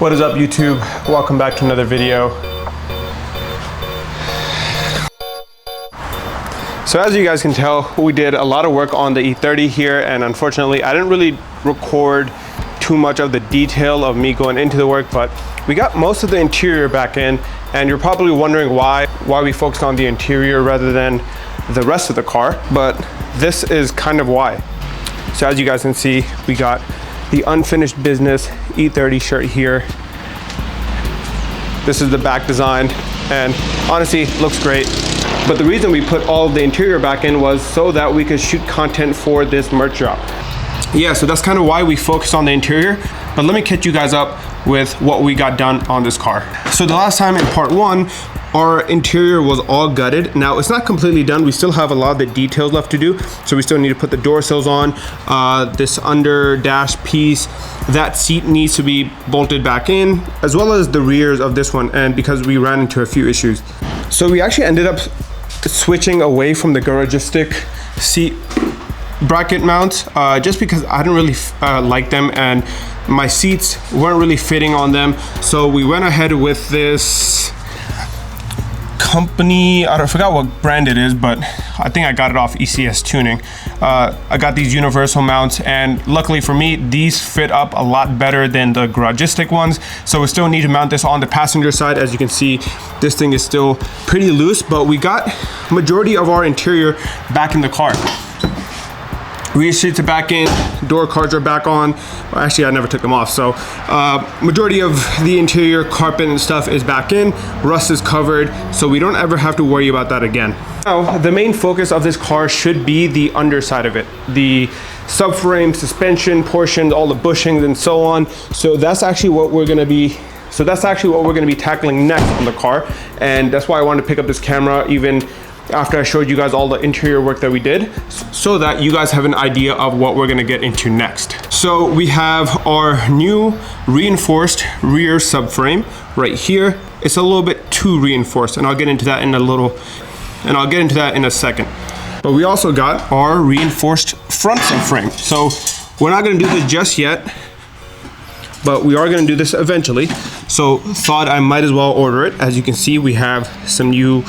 What is up, YouTube? Welcome back to another video. So as you guys can tell, we did a lot of work on the E30 here, and unfortunately I didn't really record too much of the detail of me going into the work, but we got most of the interior back in, and you're probably wondering why we focused on the interior rather than the rest of the car, but this is kind of why. So as you guys can see, we got the unfinished business E30 shirt here. This is the back design, and honestly looks great. But the reason we put all of the interior back in was so that we could shoot content for this merch drop. Yeah, so that's kind of why we focused on the interior. But let me catch you guys up with what we got done on this car. So the last time in part one, our interior was all gutted. Now it's not completely done. We still have a lot of the details left to do. So we still need to put the door sills on, this under dash piece. That seat needs to be bolted back in, as well as the rears of this one, and because we ran into a few issues. So we actually ended up switching away from the garagistic seat bracket mounts, just because I didn't really like them, and my seats weren't really fitting on them. So we went ahead with this company, I forgot what brand it is, but I think I got it off ECS Tuning. I got these universal mounts, and luckily for me, these fit up a lot better than the garagistic ones. So we still need to mount this on the passenger side. As you can see, this thing is still pretty loose, but we got majority of our interior back in the car. Rear seats are back in, door cards are back on. Well, actually, I never took them off. So majority of the interior carpet and stuff is back in. Rust is covered, so we don't ever have to worry about that again. Now, the main focus of this car should be the underside of it. The subframe, suspension portions, all the bushings and so on. So that's actually what we're gonna be tackling next on the car. And that's why I wanted to pick up this camera even after I showed you guys all the interior work that we did, so that you guys have an idea of what we're gonna get into next. So we have our new reinforced rear subframe right here. It's a little bit too reinforced, and I'll get into that in a second. But we also got our reinforced front subframe. So we're not gonna do this just yet, but we are gonna do this eventually. So thought I might as well order it. As you can see, we have some new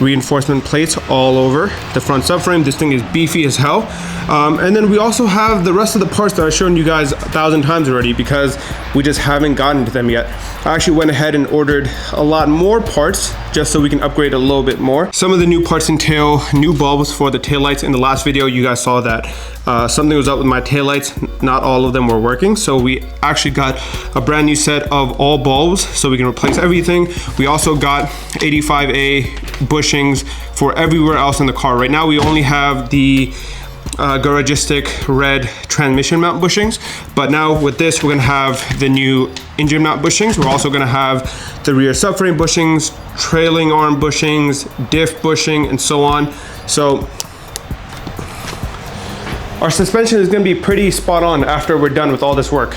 reinforcement plates all over the front subframe. This thing is beefy as hell. And then we also have the rest of the parts that I've shown you guys 1,000 times already, because we just haven't gotten to them yet. I actually went ahead and ordered a lot more parts just so we can upgrade a little bit more. Some of the new parts entail new bulbs for the taillights. In the last video, you guys saw that something was up with my taillights. Not all of them were working. So we actually got a brand new set of all bulbs so we can replace everything. We also got 85A bushings for everywhere else in the car. Right now, we only have the garagistic red transmission mount bushings, but now with this, we're gonna have the new engine mount bushings. We're also gonna have the rear subframe bushings, trailing arm bushings, diff bushing, and so on. So our suspension is gonna be pretty spot on after we're done with all this work.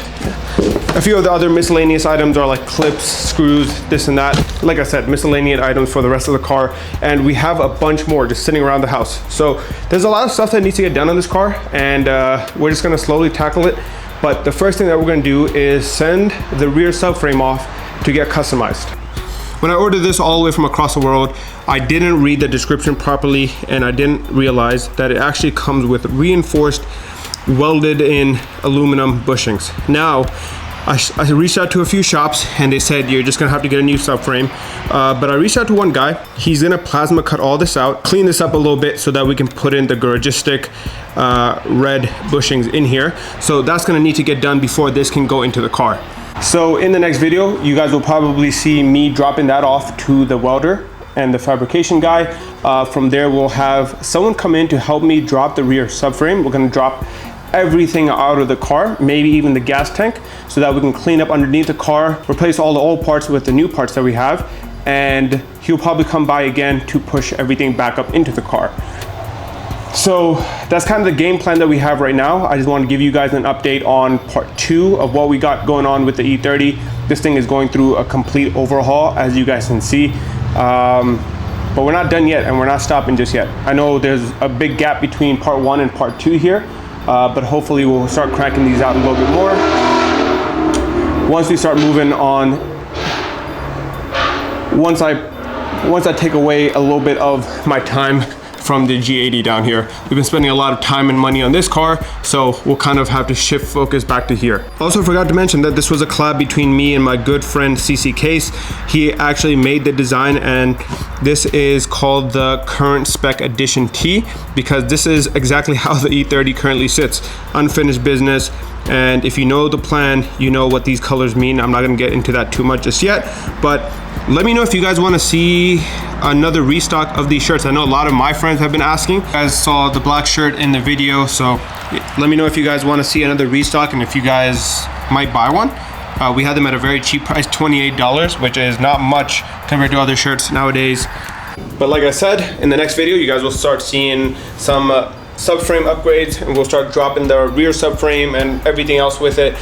A few of the other miscellaneous items are like clips, screws, this and that. Like I said, miscellaneous items for the rest of the car. And we have a bunch more just sitting around the house. So there's a lot of stuff that needs to get done on this car, and we're just gonna slowly tackle it. But the first thing that we're gonna do is send the rear subframe off to get customized. When I ordered this all the way from across the world, I didn't read the description properly, and I didn't realize that it actually comes with reinforced welded in aluminum bushings. Now, I reached out to a few shops, and they said you're just gonna have to get a new subframe. But I reached out to one guy. He's gonna plasma cut all this out, clean this up a little bit so that we can put in the garagistic red bushings in here. So that's gonna need to get done before this can go into the car. So in the next video, you guys will probably see me dropping that off to the welder and the fabrication guy. From there, we'll have someone come in to help me drop the rear subframe. We're gonna drop everything out of the car, maybe even the gas tank, so that we can clean up underneath the car, replace all the old parts with the new parts that we have, and he'll probably come by again to push everything back up into the car. So that's kind of the game plan that we have right now. I just want to give you guys an update on part 2 of what we got going on with the E30. This thing is going through a complete overhaul, as you guys can see. But we're not done yet, and we're not stopping just yet. I know there's a big gap between part 1 and part 2 here, but hopefully we'll start cranking these out a little bit more. once we start moving on, once I take away a little bit of my time from the G80 down here. We've been spending a lot of time and money on this car, so we'll kind of have to shift focus back to here. Also forgot to mention that this was a collab between me and my good friend CC Case. He actually made the design, and this is called the Current Spec Edition T, because this is exactly how the E30 currently sits. Unfinished business. And if you know the plan, you know what these colors mean. I'm not gonna get into that too much just yet, but let me know if you guys wanna see another restock of these shirts. I know a lot of my friends have been asking. You guys saw the black shirt in the video, so let me know if you guys wanna see another restock and if you guys might buy one. We had them at a very cheap price, $28, which is not much compared to other shirts nowadays. But like I said, in the next video, you guys will start seeing some subframe upgrades, and we'll start dropping the rear subframe and everything else with it,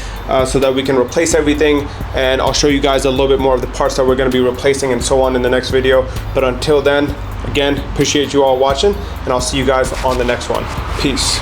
so that we can replace everything. And I'll show you guys a little bit more of the parts that we're going to be replacing and so on in the next video. But until then, again, appreciate you all watching, and I'll see you guys on the next one. Peace.